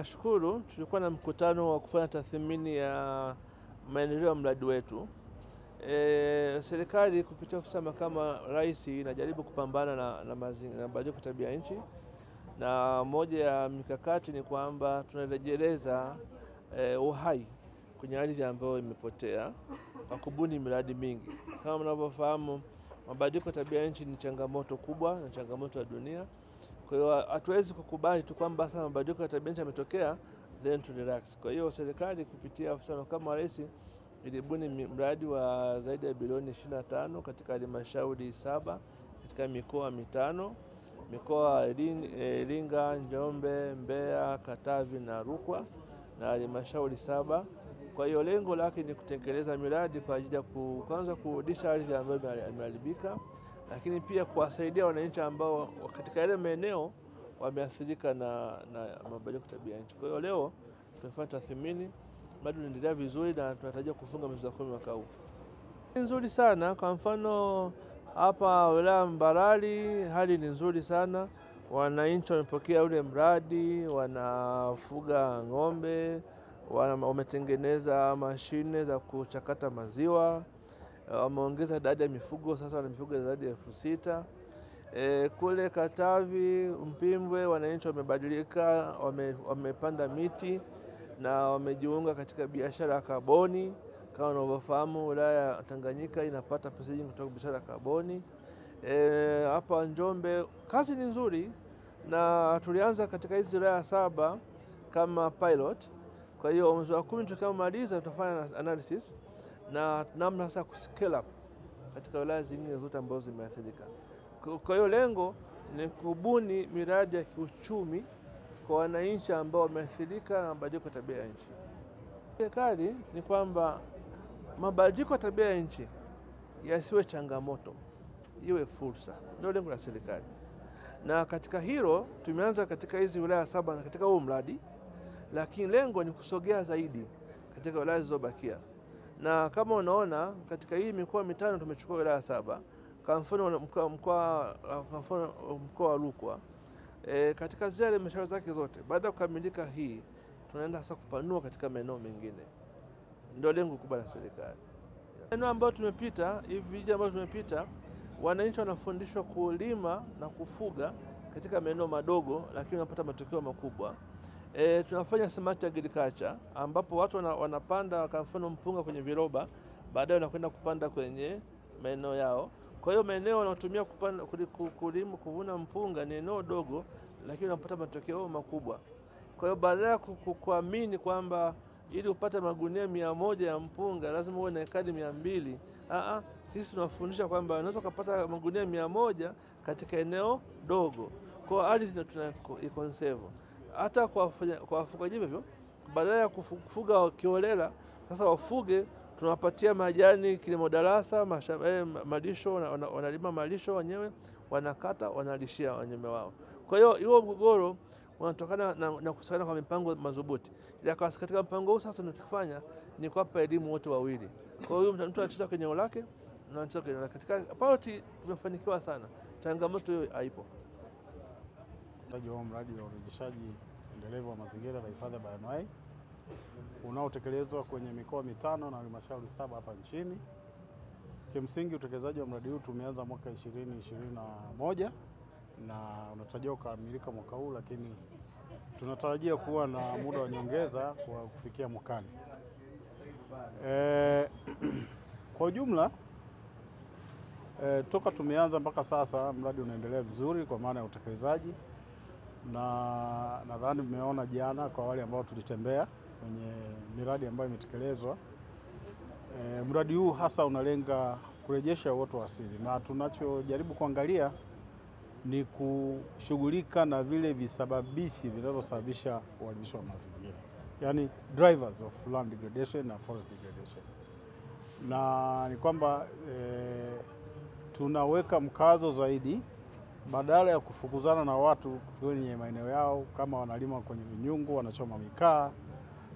Nashukuru, tulikuwa na mkutano wa kufanya tathmini ya maendeleo ya mradi wetu. Serikali kupitia ofisi ya makamu wa rais inajaribu kupambana na mabadiliko ya tabia nchi, na moja ya mikakati ni kwamba tunarejeleza uhai kwenye ardhi ambayo imepotea kwa kubuni miradi mingi. Kama mnavyofahamu, mabadiliko ya tabia nchi ni changamoto kubwa na changamoto ya dunia. Kwa hiyo hatuwezi kukubali tu kwamba sasa mabadiliko ya tabia nchi yametokea then to relax. Kwa hiyo serikali kupitia ofisi ya makamu wa rais ilibuni mradi wa zaidi ya bilioni 25 katika halmashauri 7 katika mikoa 5, mikoa Iringa, Njombe, Mbeya, Katavi na Rukwa, na halmashauri 7. Kwa hiyo lengo lake ni kutekeleza miradi kwa ajili ya kwanza kurudisha ardhi ambayo imeharibika, lakini pia kuwasaidia wananchi ambao katika yale maeneo wameathirika na mabadiliko ya tabia nchi. Kwa hiyo leo tunafanya tathmini, mradi unaendelea vizuri na tunatarajia kufunga mwezi wa 10 mwaka huu. Ni nzuri sana. Kwa mfano hapa wilaya Mbarali hali ni nzuri sana. Wananchi wamepokea ule mradi, wanafuga ng'ombe, wametengeneza mashine za kuchakata maziwa, wameongeza idadi ya mifugo, sasa wana mifugo zaidi ya 6,000. Kule Katavi Mpimbwe wananchi wamebadilika, wamepanda miti na wamejiunga katika biashara ya kaboni. Kama unavyofahamu, wilaya ya Tanganyika inapata pesa nyingi kutoka biashara ya kaboni. Hapa Njombe kazi ni nzuri, na tulianza katika hizi wilaya 7 kama pilot. Kwa hiyo mwezi wa 10 tukamaliza, tutafanya analysis na namna sasa kuscale up katika wilaya zingine zote ambazo zimeathirika. Kwa hiyo lengo ni kubuni miradi ya kiuchumi kwa wananchi ambao wameathirika na mabadiliko ya tabia ya nchi. Serikali ni kwamba mabadiliko ya tabia ya nchi yasiwe changamoto, iwe fursa. Ndio lengo la serikali. Na katika hilo tumeanza katika hizi wilaya 7 na katika huu mradi, lakini lengo ni kusogea zaidi katika wilaya zilizobakia. Na kama unaona katika hii mikoa 5 tumechukua wilaya 7. Kwa mfano mkoa wa Rukwa, katika zile halmashauri zake zote, baada ya kukamilika hii tunaenda sasa kupanua katika maeneo mengine. Ndio lengo kubwa la serikali. Maeneo ambayo tumepita, hivi vijiji ambavyo tumepita, wananchi wanafundishwa kulima na kufuga katika maeneo madogo, lakini wanapata matokeo makubwa. Tunafanya smart agriculture ambapo watu wanapanda kwa mfano mpunga kwenye viroba, baadaye wanakwenda kupanda kwenye maeneo yao. Kwa hiyo maeneo wanatumia kulima kuvuna mpunga ni eneo dogo, lakini wanapata matokeo makubwa. Kwa hiyo badala ya kuamini kwamba ili upate magunia 100 ya mpunga lazima uwe na ekari 200, sisi tunafundisha kwamba unaweza kupata magunia 100 katika eneo dogo. Kwa ardhi tunaiconserve. Hata kwa wafugaji hivyo, badala ya kufuga kiholela, sasa wafuge, tunawapatia majani, kilimo darasa, malisho, wanalima malisho wenyewe, wanakata, wanalishia wanyama wao. Kwa hiyo huo mgogoro unatokana na kusaidiana kwa mipango madhubuti. Katika mpango huu sasa tunachofanya ni kuwapa elimu wote wawili. Kwa hiyo mtu anacheza kwenye eneo lake na anacheza kwenye eneo lake. Katika pilot tumefanikiwa sana. Changamoto hiyo haipo. Mradi wa urejeshaji endelevu wa mazingira na hifadhi ya bioanuwai unaotekelezwa kwenye mikoa 5 na halmashauri 7 hapa nchini. Kimsingi utekelezaji wa mradi huu tumeanza mwaka 2021 na unatarajiwa kukamilika mwaka huu, lakini tunatarajia kuwa na muda wa nyongeza kwa kufikia mwakani. Kwa ujumla toka tumeanza mpaka sasa mradi unaendelea vizuri kwa maana ya utekelezaji, na nadhani mmeona jana kwa wale ambao tulitembea kwenye miradi ambayo imetekelezwa. Mradi huu hasa unalenga kurejesha uoto wa asili, na tunachojaribu kuangalia ni kushughulika na vile visababishi vinavyosababisha uharibifu wa mazingira, yani drivers of land degradation na forest degradation. Na ni kwamba tunaweka mkazo zaidi, badala ya kufukuzana na watu kwenye maeneo yao, kama wanalima kwenye vinyungu, wanachoma mikaa,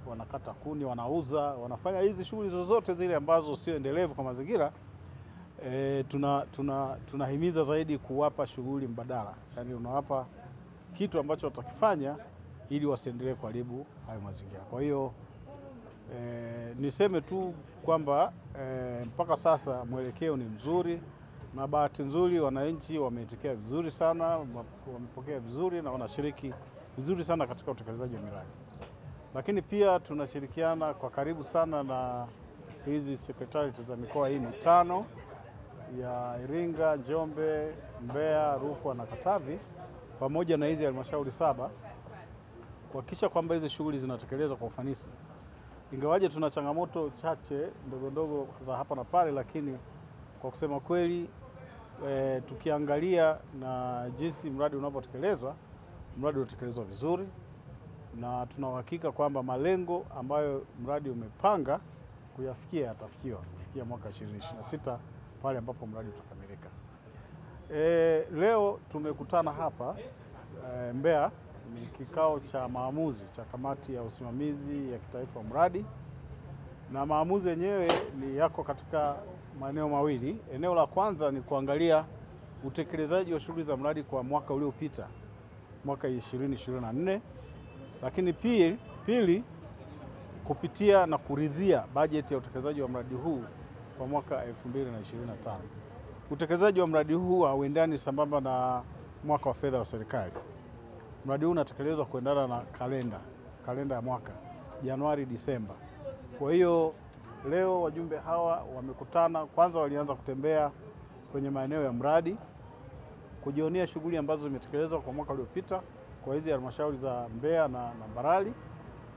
wanakata kuni, wanauza, wanafanya hizi shughuli zozote zile ambazo sio endelevu kwa mazingira, tunahimiza zaidi kuwapa shughuli mbadala. Yani unawapa kitu ambacho watakifanya ili wasiendelee kuharibu hayo mazingira. Kwa hiyo niseme tu kwamba mpaka sasa mwelekeo ni mzuri, na bahati nzuri wananchi wameitikia vizuri sana, wamepokea vizuri na wanashiriki vizuri sana katika utekelezaji wa miradi. Lakini pia tunashirikiana kwa karibu sana na hizi sekretarieti za mikoa hii mitano ya Iringa, Njombe, Mbeya, Rukwa na Katavi, pamoja na hizi halmashauri 7 kuhakikisha kwamba hizi shughuli zinatekelezwa kwa ufanisi. Ingawaje tuna changamoto chache ndogo ndogo za hapa na pale, lakini kwa kusema kweli tukiangalia na jinsi mradi unavyotekelezwa, mradi unatekelezwa vizuri, na tuna uhakika kwamba malengo ambayo mradi umepanga kuyafikia yatafikiwa kufikia mwaka 2026 pale ambapo mradi utakamilika. Leo tumekutana hapa Mbeya, ni kikao cha maamuzi cha kamati ya usimamizi ya kitaifa wa mradi, na maamuzi yenyewe ni yako katika maeneo mawili. Eneo la kwanza ni kuangalia utekelezaji wa shughuli za mradi kwa mwaka uliopita, mwaka 2024, lakini pili kupitia na kuridhia bajeti ya utekelezaji wa mradi huu kwa mwaka 2025. Utekelezaji wa mradi huu hauendani sambamba na mwaka wa fedha wa serikali. Mradi huu unatekelezwa kuendana na kalenda ya mwaka Januari Disemba. Kwa hiyo leo wajumbe hawa wamekutana, kwanza walianza kutembea kwenye maeneo ya mradi kujionea shughuli ambazo zimetekelezwa kwa mwaka uliopita kwa hizi halmashauri za Mbeya na Mbarali,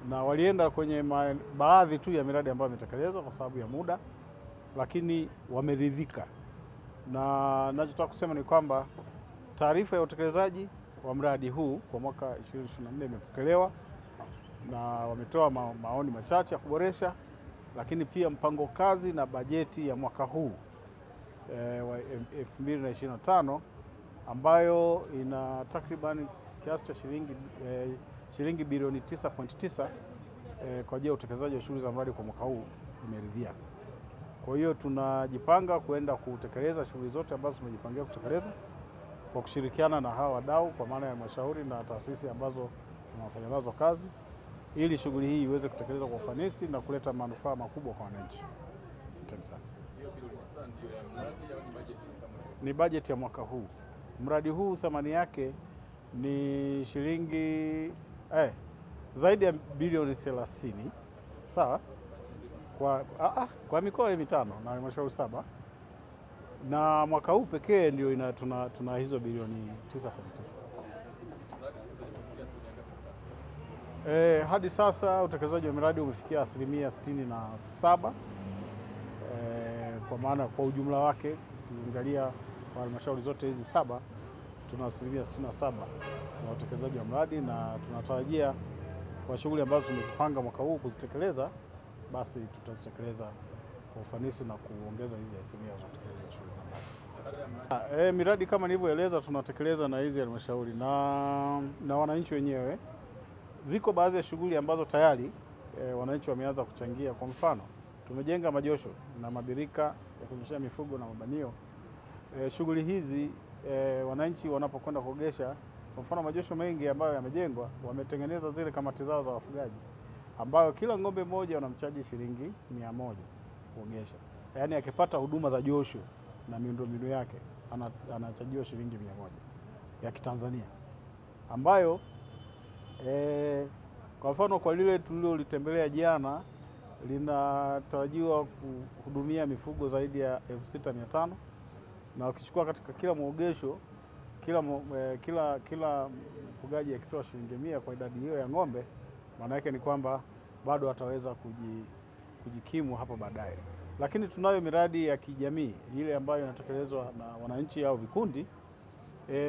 na walienda kwenye baadhi tu ya miradi ambayo imetekelezwa kwa sababu ya muda, lakini wameridhika. Na ninachotaka kusema ni kwamba taarifa ya utekelezaji wa mradi huu kwa mwaka 2024 imepokelewa na wametoa maoni machache ya kuboresha, lakini pia mpango kazi na bajeti ya mwaka huu wa 2025 ambayo ina takriban kiasi cha shilingi bilioni 9.9 kwa ajili ya utekelezaji wa shughuli za mradi kwa mwaka huu imeridhia. Kwa hiyo tunajipanga kwenda kutekeleza shughuli zote ambazo tumejipangia kutekeleza kwa kushirikiana na hawa wadau, kwa maana ya halmashauri na taasisi ambazo tunafanya nazo kazi, ili shughuli hii iweze kutekelezwa kwa ufanisi na kuleta manufaa makubwa kwa wananchi. Asante sana. Ni bajeti ya mwaka huu. Mradi huu thamani yake ni shilingi zaidi ya bilioni 30, sawa, kwa mikoa mitano na halmashauri 7, na mwaka huu pekee ndio tuna hizo bilioni 9.9. Hadi sasa utekelezaji wa miradi umefikia asilimia 67, kwa maana kwa ujumla wake ukiangalia kwa halmashauri zote hizi 7 tuna asilimia 67 na utekelezaji wa mradi, na tunatarajia kwa shughuli ambazo tumezipanga mwaka huu kuzitekeleza, basi tutazitekeleza kwa ufanisi na kuongeza hizi asilimia za utekelezaji wa shughuli za mradi. Miradi kama nilivyoeleza tunatekeleza na hizi halmashauri na wananchi wenyewe. Ziko baadhi ya shughuli ambazo tayari wananchi wameanza kuchangia. Kwa mfano, tumejenga majosho na mabirika ya kunyweshea mifugo na mabanio. Shughuli hizi wananchi wanapokwenda kuogesha, kwa mfano majosho mengi ambayo yamejengwa, wametengeneza zile kamati zao za wafugaji, ambayo kila ng'ombe mmoja wanamchaji shilingi 100 kuogesha. Yaani akipata huduma za josho na miundombinu yake anachajiwa shilingi 100 ya Kitanzania, ambayo kwa mfano kwa lile tulilolitembelea jana linatarajiwa kuhudumia mifugo zaidi ya 6500, na ukichukua katika kila muogesho kila mfugaji akitoa shilingi 100 kwa idadi hiyo ya ng'ombe, maana yake ni kwamba bado ataweza kujikimu hapo baadaye. Lakini tunayo miradi ya kijamii ile ambayo inatekelezwa na wananchi au vikundi.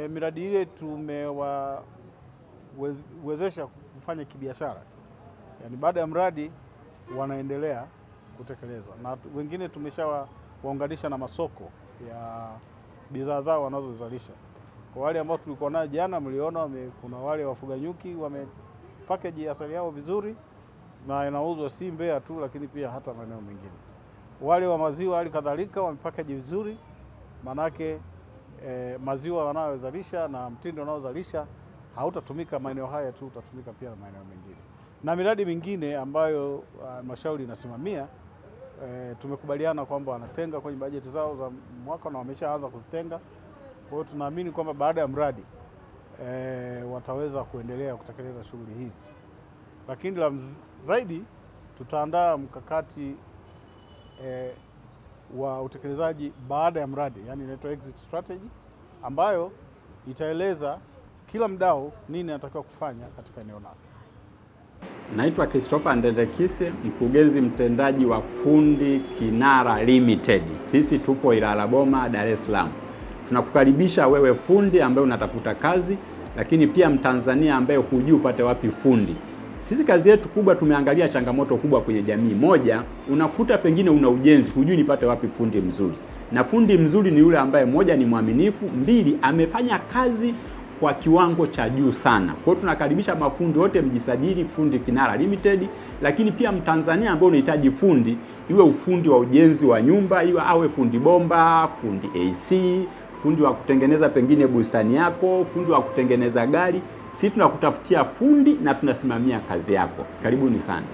Miradi ile tumewawezesha kufanya kibiashara, yaani baada ya mradi wanaendelea kutekeleza, na wengine tumeshawaunganisha na masoko ya bidhaa zao wanazozalisha. Kwa wale ambao tulikuwa nao jana, mliona kuna wale wafuga nyuki wamepackage asali yao vizuri na inauzwa si Mbeya tu, lakini pia hata maeneo mengine. Wale wa maziwa hali kadhalika wamepackage vizuri, manake maziwa wanayozalisha na mtindo wanaozalisha hautatumika maeneo haya tu, utatumika pia na maeneo mengine. Na miradi mingine ambayo halmashauri inasimamia, tumekubaliana kwamba wanatenga kwenye bajeti zao za mwaka na wameshaanza kuzitenga. Kwa hiyo tunaamini kwamba baada ya mradi wataweza kuendelea kutekeleza shughuli hizi. Lakini la zaidi, tutaandaa mkakati wa utekelezaji baada ya mradi, yani inaitwa exit strategy, ambayo itaeleza kila mdau nini anatakiwa kufanya katika eneo lake. Naitwa Christopher Ndendekise, mkurugenzi mtendaji wa Fundi Kinara Limited. Sisi tupo Ilala Boma, Dar es Salaam. Tunakukaribisha wewe fundi ambaye unatafuta kazi, lakini pia Mtanzania ambaye hujui upate wapi fundi. Sisi kazi yetu kubwa, tumeangalia changamoto kubwa kwenye jamii. Moja, unakuta pengine una ujenzi, hujui nipate wapi fundi mzuri. Na fundi mzuri ni yule ambaye moja ni mwaminifu, mbili amefanya kazi kwa kiwango cha juu sana. Kwa hiyo tunakaribisha mafundi wote mjisajili Fundi Kinara Limited, lakini pia Mtanzania ambaye unahitaji fundi, iwe ufundi wa ujenzi wa nyumba, iwe awe fundi bomba, fundi AC, fundi wa kutengeneza pengine bustani yako, fundi wa kutengeneza gari, sisi tunakutafutia fundi na tunasimamia kazi yako. Karibuni sana.